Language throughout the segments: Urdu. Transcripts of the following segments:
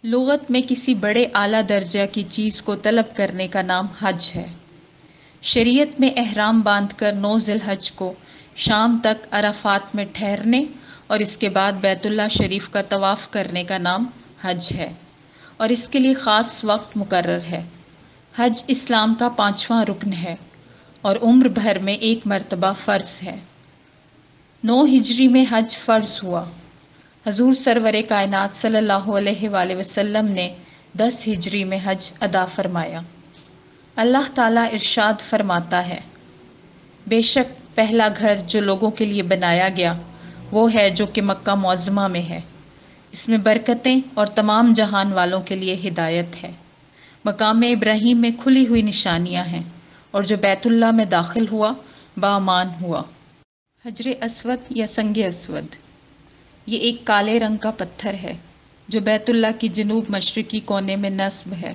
لغت میں کسی بڑے اعلیٰ درجہ کی چیز کو طلب کرنے کا نام حج ہے۔ شریعت میں احرام باندھ کر 9 ذی الحج کو شام تک عرفات میں ٹھہرنے اور اس کے بعد بیت اللہ شریف کا طواف کرنے کا نام حج ہے، اور اس کے لیے خاص وقت مقرر ہے۔ حج اسلام کا 5واں رکن ہے اور عمر بھر میں ایک مرتبہ فرض ہے۔ 9 ہجری میں حج فرض ہوا۔ حضور سرور کائنات صلی اللہ علیہ وآلہ وسلم نے 10 ہجری میں حج ادا فرمایا۔ اللہ تعالیٰ ارشاد فرماتا ہے، بے شک پہلا گھر جو لوگوں کے لیے بنایا گیا وہ ہے جو کہ مکہ معظمہ میں ہے، اس میں برکتیں اور تمام جہان والوں کے لیے ہدایت ہے۔ مقام ابراہیم میں کھلی ہوئی نشانیاں ہیں، اور جو بیت اللہ میں داخل ہوا بامان ہوا۔ حجر اسود یا سنگ اسود، یہ ایک کالے رنگ کا پتھر ہے جو بیت اللہ کی جنوب مشرقی کونے میں نصب ہے۔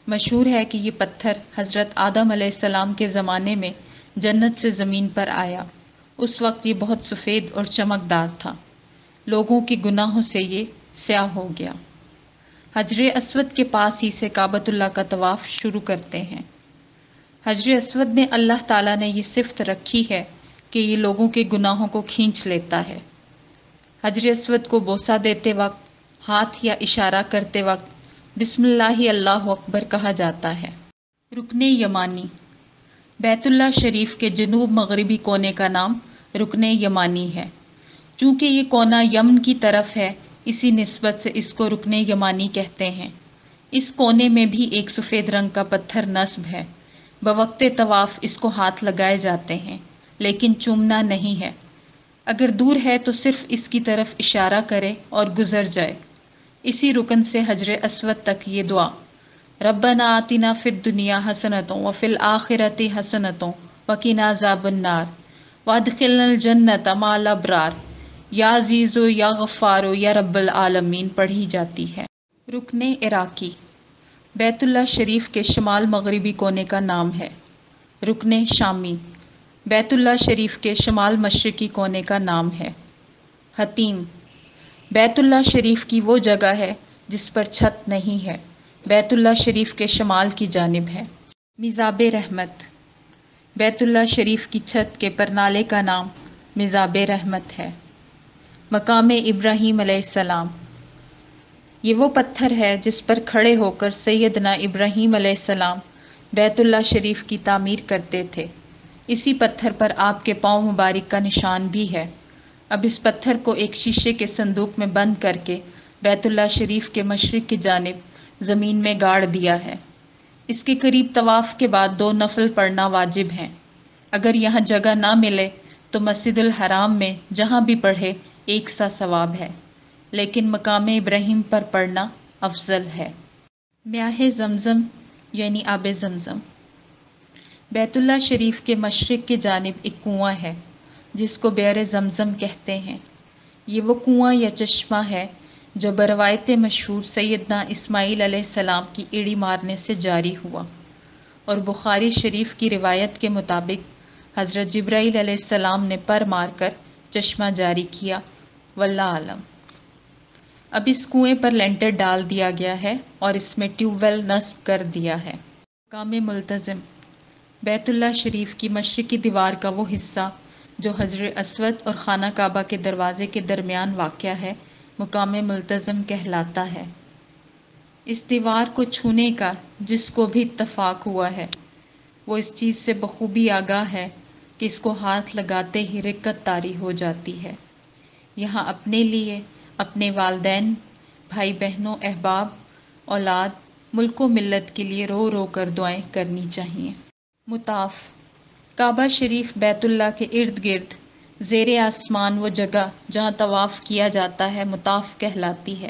مشہور ہے کہ یہ پتھر حضرت آدم علیہ السلام کے زمانے میں جنت سے زمین پر آیا۔ اس وقت یہ بہت سفید اور چمکدار تھا، لوگوں کے گناہوں سے یہ سیاہ ہو گیا۔ حجر اسود کے پاس ہی سے کعبۃ اللہ کا طواف شروع کرتے ہیں۔ حجر اسود میں اللہ تعالیٰ نے یہ صفت رکھی ہے کہ یہ لوگوں کے گناہوں کو کھینچ لیتا ہے۔ حجر اسود کو بوسہ دیتے وقت، ہاتھ یا اشارہ کرتے وقت بسم اللہ اللہ اکبر کہا جاتا ہے۔ رکن یمانی، بیت اللہ شریف کے جنوب مغربی کونے کا نام رکن یمانی ہے۔ چونکہ یہ کونا یمن کی طرف ہے، اسی نسبت سے اس کو رکن یمانی کہتے ہیں۔ اس کونے میں بھی ایک سفید رنگ کا پتھر نصب ہے۔ بوقت طواف اس کو ہاتھ لگائے جاتے ہیں، لیکن چومنا نہیں ہے۔ اگر دور ہے تو صرف اس کی طرف اشارہ کرے اور گزر جائے۔ اسی رکن سے حجر اسود تک یہ دعا، ربنا آتنا فی الدنیا حسنۃ وفی الآخرۃ حسنۃ وقنا عذاب النار وادخلنا الجنۃ مع الابرار یا عزیز یا غفار یا رب العالمین پڑھی جاتی ہے۔ رکن عراقی، بیت اللہ شریف کے شمال مغربی کونے کا نام ہے۔ رکن شامی، بیت اللہ شریف کے شمال مشرقی کونے کا نام ہے۔ حتیم، بیت اللہ شریف کی وہ جگہ ہے جس پر چھت نہیں ہے، بیت اللہ شریف کے شمال کی جانب ہے۔ میزاب رحمت، بیت اللہ شریف کی چھت کے پرنالے کا نام میزاب رحمت ہے۔ مقام ابراہیم علیہ السلام، یہ وہ پتھر ہے جس پر کھڑے ہو کر سیدنا ابراہیم علیہ السلام بیت اللہ شریف کی تعمیر کرتے تھے۔ اسی پتھر پر آپ کے پاؤں مبارک کا نشان بھی ہے۔ اب اس پتھر کو ایک شیشے کے صندوق میں بند کر کے بیت اللہ شریف کے مشرق کی جانب زمین میں گاڑ دیا ہے۔ اس کے قریب طواف کے بعد 2 نفل پڑھنا واجب ہیں۔ اگر یہاں جگہ نہ ملے تو مسجد الحرام میں جہاں بھی پڑھے ایک سا ثواب ہے، لیکن مقام ابراہیم پر پڑھنا افضل ہے۔ میاہ زمزم یعنی آب زمزم، بیت اللہ شریف کے مشرق کی جانب ایک کنواں ہے جس کو بئر زمزم کہتے ہیں۔ یہ وہ کنواں یا چشمہ ہے جو بروایت مشہور سیدنا اسماعیل علیہ السلام کی ایڑی مارنے سے جاری ہوا، اور بخاری شریف کی روایت کے مطابق حضرت جبرائیل علیہ السلام نے پر مار کر چشمہ جاری کیا، واللہ اعلم۔ اب اس کنویں پر لینٹر ڈال دیا گیا ہے اور اس میں ٹیوب ویل نصب کر دیا ہے۔ مقام ملتزم، بیت اللہ شریف کی مشرقی دیوار کا وہ حصہ جو حجر اسود اور خانہ کعبہ کے دروازے کے درمیان واقع ہے، مقام ملتزم کہلاتا ہے۔ اس دیوار کو چھونے کا جس کو بھی اتفاق ہوا ہے وہ اس چیز سے بخوبی آگاہ ہے کہ اس کو ہاتھ لگاتے ہی رقت طاری ہو جاتی ہے۔ یہاں اپنے لیے، اپنے والدین، بھائی بہنوں، احباب، اولاد، ملک و ملت کے لیے رو رو کر دعائیں کرنی چاہیے۔ مطاف، کعبہ شریف بیت اللہ کے ارد گرد زیر آسمان وہ جگہ جہاں طواف کیا جاتا ہے مطاف کہلاتی ہے۔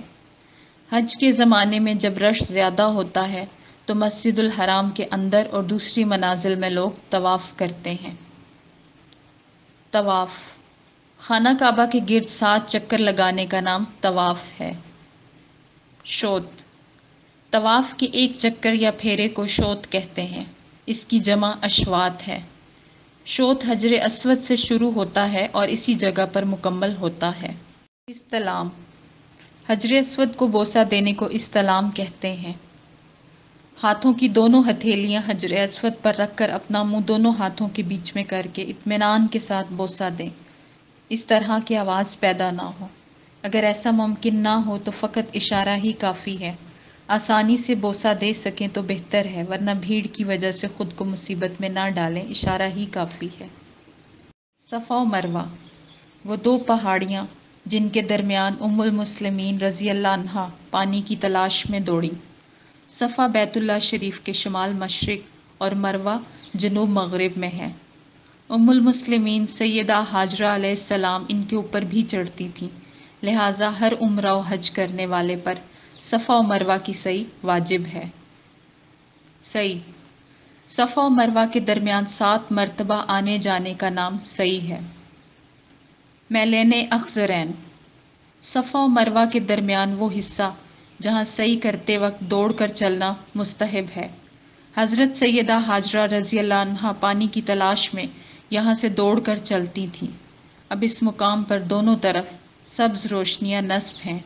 حج کے زمانے میں جب رش زیادہ ہوتا ہے تو مسجد الحرام کے اندر اور دوسری منازل میں لوگ طواف کرتے ہیں۔ طواف، خانہ کعبہ کے گرد 7 چکر لگانے کا نام طواف ہے۔ شوط، طواف کے ایک چکر یا پھیرے کو شوط کہتے ہیں، اس کی جمع اشواط ہے۔ شوط حجر اسود سے شروع ہوتا ہے اور اسی جگہ پر مکمل ہوتا ہے۔ استلام، حجر اسود کو بوسہ دینے کو استلام کہتے ہیں۔ ہاتھوں کی دونوں ہتھیلیاں حجر اسود پر رکھ کر اپنا منہ دونوں ہاتھوں کے بیچ میں کر کے اطمینان کے ساتھ بوسہ دیں، اس طرح کی آواز پیدا نہ ہو۔ اگر ایسا ممکن نہ ہو تو فقط اشارہ ہی کافی ہے۔ آسانی سے بوسہ دے سکیں تو بہتر ہے، ورنہ بھیڑ کی وجہ سے خود کو مصیبت میں نہ ڈالیں، اشارہ ہی کافی ہے۔ صفا و مروہ، وہ دو پہاڑیاں جن کے درمیان ام المسلمین رضی اللہ عنہا پانی کی تلاش میں دوڑیں۔ صفا بیت اللہ شریف کے شمال مشرق اور مروہ جنوب مغرب میں ہے۔ ام المسلمین سیدہ حاجرہ علیہ السلام ان کے اوپر بھی چڑھتی تھیں، لہٰذا ہر عمرہ و حج کرنے والے پر صفا و مروہ کی سعی واجب ہے۔ سعی، صفا و مروہ کے درمیان 7 مرتبہ آنے جانے کا نام سعی ہے۔ میلین اخضرین، صفا و مروہ کے درمیان وہ حصہ جہاں سعی کرتے وقت دوڑ کر چلنا مستحب ہے۔ حضرت سیدہ حاجرہ رضی اللہ عنہا پانی کی تلاش میں یہاں سے دوڑ کر چلتی تھیں۔ اب اس مقام پر دونوں طرف سبز روشنیاں نصب ہیں،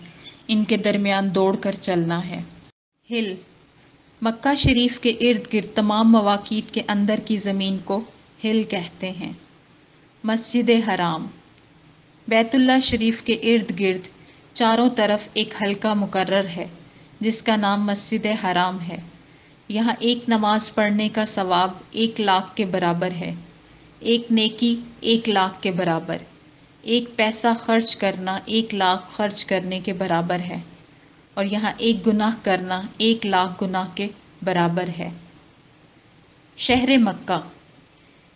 ان کے درمیان دوڑ کر چلنا ہے۔ ہل، مکہ شریف کے ارد گرد تمام مواقیت کے اندر کی زمین کو ہل کہتے ہیں۔ مسجد حرام، بیت اللہ شریف کے ارد گرد چاروں طرف ایک حلقہ مقرر ہے جس کا نام مسجد حرام ہے۔ یہاں ایک نماز پڑھنے کا ثواب 1,00,000 کے برابر ہے، ایک نیکی 1,00,000 کے برابر، ایک پیسہ خرچ کرنا 1,00,000 خرچ کرنے کے برابر ہے، اور یہاں ایک گناہ کرنا 1,00,000 گناہ کے برابر ہے۔ شہر مکہ،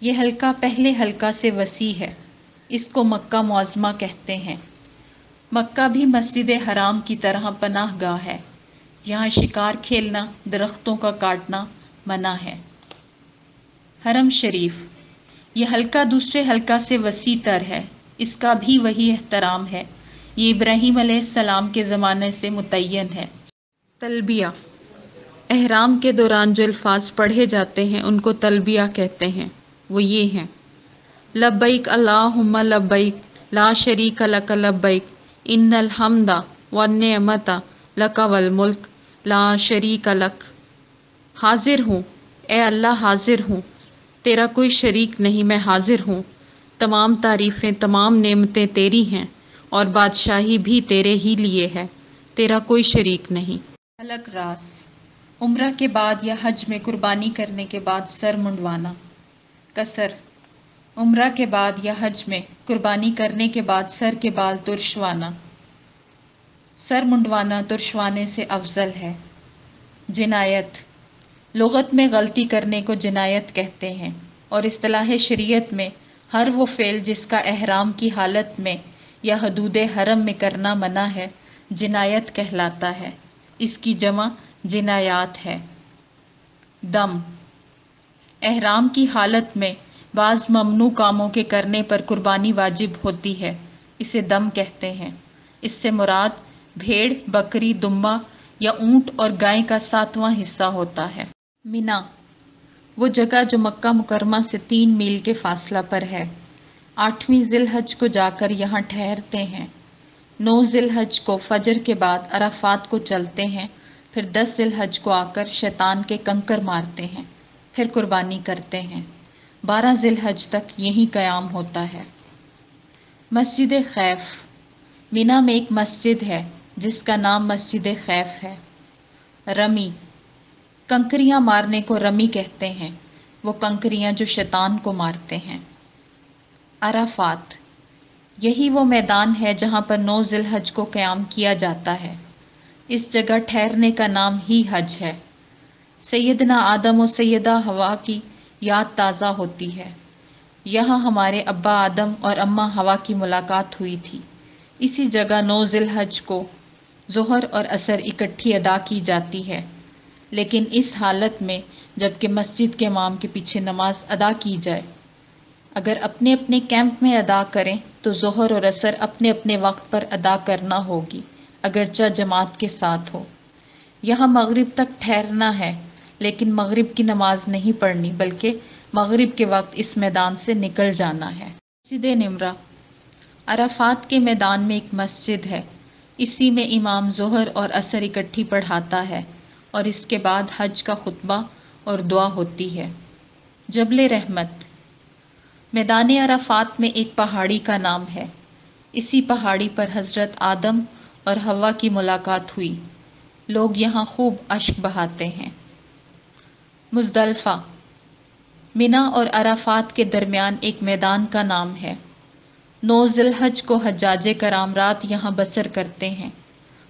یہ حلقہ پہلے حلقہ سے وسیع ہے، اس کو مکہ معظمہ کہتے ہیں۔ مکہ بھی مسجد حرام کی طرح پناہ گاہ ہے، یہاں شکار کھیلنا، درختوں کا کاٹنا منع ہے۔ حرم شریف، یہ حلقہ دوسرے حلقہ سے وسیع تر ہے، اس کا بھی وہی احترام ہے، یہ ابراہیم علیہ السلام کے زمانے سے متعین ہے۔ تلبیہ، احرام کے دوران جو الفاظ پڑھے جاتے ہیں ان کو تلبیہ کہتے ہیں، وہ یہ ہیں: لبیک اللہم لبیک لا شریک لک لبیک ان الحمد والنعمت لک والملک لا شریک لک۔ حاضر ہوں، اے اللہ حاضر ہوں، تیرا کوئی شریک نہیں، میں حاضر ہوں، تمام تعریفیں تمام نعمتیں تیری ہیں اور بادشاہی بھی تیرے ہی لیے ہے، تیرا کوئی شریک نہیں۔ حلق راس، عمرہ کے بعد یا حج میں قربانی کرنے کے بعد سر منڈوانا۔ قصر، عمرہ کے بعد یا حج میں قربانی کرنے کے بعد سر کے بال ترشوانا۔ سر منڈوانا ترشوانے سے افضل ہے۔ جنایت، لغت میں غلطی کرنے کو جنایت کہتے ہیں، اور اصطلاح شریعت میں ہر وہ فعل جس کا احرام کی حالت میں یا حدود حرم میں کرنا منع ہے جنایت کہلاتا ہے، اس کی جمع جنایات ہے۔ دم، احرام کی حالت میں بعض ممنوع کاموں کے کرنے پر قربانی واجب ہوتی ہے، اسے دم کہتے ہیں۔ اس سے مراد بھیڑ، بکری، دمبا یا اونٹ اور گائے کا 7واں حصہ ہوتا ہے۔ مینا، وہ جگہ جو مکہ مکرمہ سے 3 میل کے فاصلہ پر ہے۔ 8ویں ذی الحج کو جا کر یہاں ٹھہرتے ہیں۔ 9 ذی الحج کو فجر کے بعد عرفات کو چلتے ہیں، پھر 10 ذی الحج کو آ کر شیطان کے کنکر مارتے ہیں، پھر قربانی کرتے ہیں۔ 12 ذی الحج تک یہیں قیام ہوتا ہے۔ مسجد خیف، مینا میں ایک مسجد ہے جس کا نام مسجد خیف ہے۔ رمی، کنکریاں مارنے کو رمی کہتے ہیں، وہ کنکریاں جو شیطان کو مارتے ہیں۔ عرفات، یہی وہ میدان ہے جہاں پر 9 ذی الحج کو قیام کیا جاتا ہے، اس جگہ ٹھہرنے کا نام ہی حج ہے۔ سیدنا آدم و سیدہ حوا کی یاد تازہ ہوتی ہے، یہاں ہمارے ابا آدم اور اماں حوا کی ملاقات ہوئی تھی۔ اسی جگہ 9 ذی الحج کو ظہر اور عصر اکٹھی ادا کی جاتی ہے، لیکن اس حالت میں جب کہ مسجد کے امام کے پیچھے نماز ادا کی جائے۔ اگر اپنے اپنے کیمپ میں ادا کریں تو ظہر اور عصر اپنے اپنے وقت پر ادا کرنا ہوگی، اگرچہ جماعت کے ساتھ ہو۔ یہاں مغرب تک ٹھہرنا ہے، لیکن مغرب کی نماز نہیں پڑھنی، بلکہ مغرب کے وقت اس میدان سے نکل جانا ہے۔ مسجد نمرہ، عرفات کے میدان میں ایک مسجد ہے، اسی میں امام ظہر اور عصر اکٹھی پڑھاتا ہے اور اس کے بعد حج کا خطبہ اور دعا ہوتی ہے۔ جبل رحمت میدان عرفات میں ایک پہاڑی کا نام ہے۔ اسی پہاڑی پر حضرت آدم اور حوا کی ملاقات ہوئی۔ لوگ یہاں خوب اشک بہاتے ہیں۔ مزدلفہ منا اور عرفات کے درمیان ایک میدان کا نام ہے۔ 9 ذی الحج کو حجاج کرام رات یہاں بسر کرتے ہیں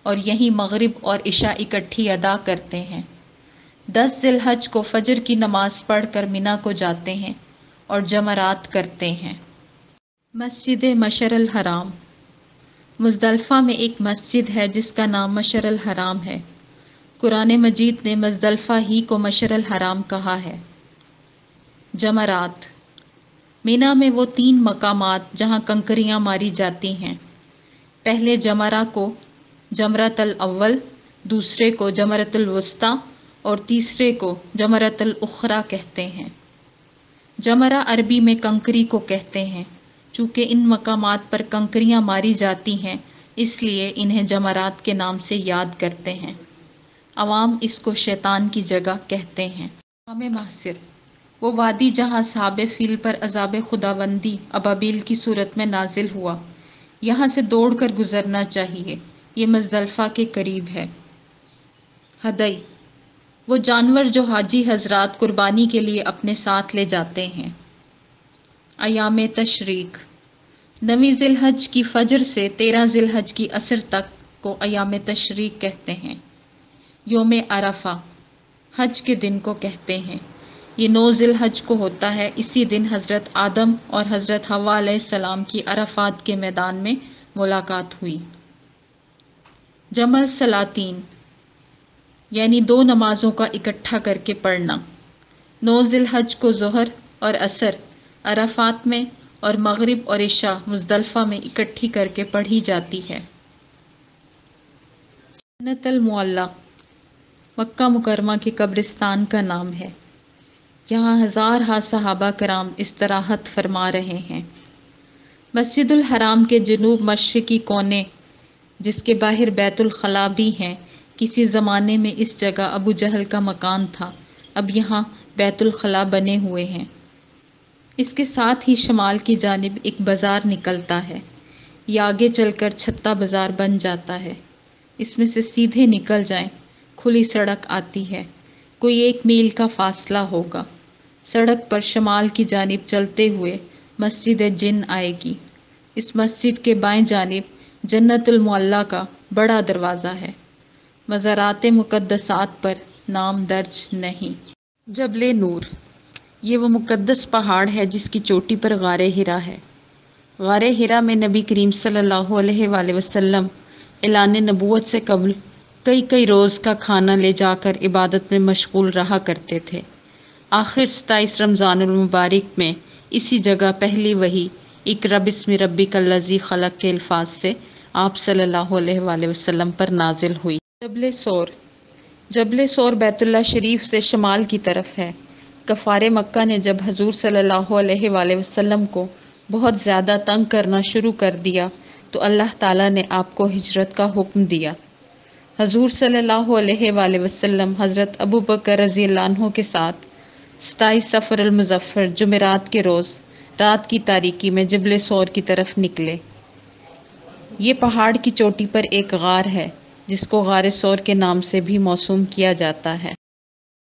اور یہیں مغرب اور عشاء اکٹھی ادا کرتے ہیں۔ 10 ذی الحج کو فجر کی نماز پڑھ کر منا کو جاتے ہیں اور جمرات کرتے ہیں۔ مسجد مشعر الحرام مزدلفہ میں ایک مسجد ہے جس کا نام مشعر الحرام ہے۔ قرآن مجید نے مزدلفہ ہی کو مشعر الحرام کہا ہے۔ جمرات مینا میں وہ 3 مقامات جہاں کنکریاں ماری جاتی ہیں۔ پہلے جمرہ کو جمرۃ الاول، دوسرے کو جمرۃ الوسطی اور تیسرے کو جمرۃ الاخری کہتے ہیں۔ جمرہ عربی میں کنکری کو کہتے ہیں۔ چونکہ ان مقامات پر کنکریاں ماری جاتی ہیں اس لیے انہیں جمرات کے نام سے یاد کرتے ہیں۔ عوام اس کو شیطان کی جگہ کہتے ہیں۔ مقام محصر وہ وادی جہاں اصحاب فیل پر عذاب خداوندی ابابیل کی صورت میں نازل ہوا، یہاں سے دوڑ کر گزرنا چاہیے، یہ مزدلفہ کے قریب ہے۔ ہدی وہ جانور جو حاجی حضرات قربانی کے لیے اپنے ساتھ لے جاتے ہیں۔ ایام تشریق 9 ذی الحج کی فجر سے 13 ذی الحج کی عصر تک کو ایام تشریق کہتے ہیں۔ یوم عرفہ حج کے دن کو کہتے ہیں۔ یہ 9 ذی الحج کو ہوتا ہے۔ اسی دن حضرت آدم اور حضرت حوا علیہ السلام کی عرفات کے میدان میں ملاقات ہوئی۔ جمع صلاتین یعنی 2 نمازوں کا اکٹھا کر کے پڑھنا۔ 9 ذی الحج کو ظہر اور عصر عرفات میں اور مغرب اور عشاء مزدلفہ میں اکٹھی کر کے پڑھی جاتی ہے۔ جنت المعلی مکہ مکرمہ کے قبرستان کا نام ہے۔ یہاں ہزارہا صحابہ کرام استراحت فرما رہے ہیں۔ مسجد الحرام کے جنوب مشرقی کونے جس کے باہر بیت الخلاء بھی ہیں، کسی زمانے میں اس جگہ ابو جہل کا مکان تھا، اب یہاں بیت الخلاء بنے ہوئے ہیں۔ اس کے ساتھ ہی شمال کی جانب ایک بازار نکلتا ہے، یہ آگے چل کر چھتا بازار بن جاتا ہے۔ اس میں سے سیدھے نکل جائیں، کھلی سڑک آتی ہے، کوئی 1 میل کا فاصلہ ہوگا۔ سڑک پر شمال کی جانب چلتے ہوئے مسجد جن آئے گی۔ اس مسجد کے بائیں جانب جنت المعلی کا بڑا دروازہ ہے۔ مزارات مقدسات پر نام درج نہیں۔ جبل نور یہ وہ مقدس پہاڑ ہے جس کی چوٹی پر غار حرا ہے۔ غار حرا میں نبی کریم صلی اللہ علیہ وآلہ وسلم اعلان نبوت سے قبل کئی روز کا کھانا لے جا کر عبادت میں مشغول رہا کرتے تھے۔ آخر 27 رمضان المبارک میں اسی جگہ پہلی وحی اقرأ بسم ربک الذی خلق کے الفاظ سے آپ صلی اللہ علیہ وآلہ وسلم پر نازل ہوئی۔ جبل سور بیت اللہ شریف سے شمال کی طرف ہے۔ کفار مکہ نے جب حضور صلی اللہ علیہ وآلہ وسلم کو بہت زیادہ تنگ کرنا شروع کر دیا تو اللہ تعالیٰ نے آپ کو ہجرت کا حکم دیا۔ حضور صلی اللہ علیہ وآلہ وسلم حضرت ابو بکر رضی اللہ عنہ کے ساتھ 27 صفر المظفر جمعرات کے روز رات کی تاریکی میں جبل سور کی طرف نکلے۔ یہ پہاڑ کی چوٹی پر ایک غار ہے جس کو غار سور کے نام سے بھی موسوم کیا جاتا ہے۔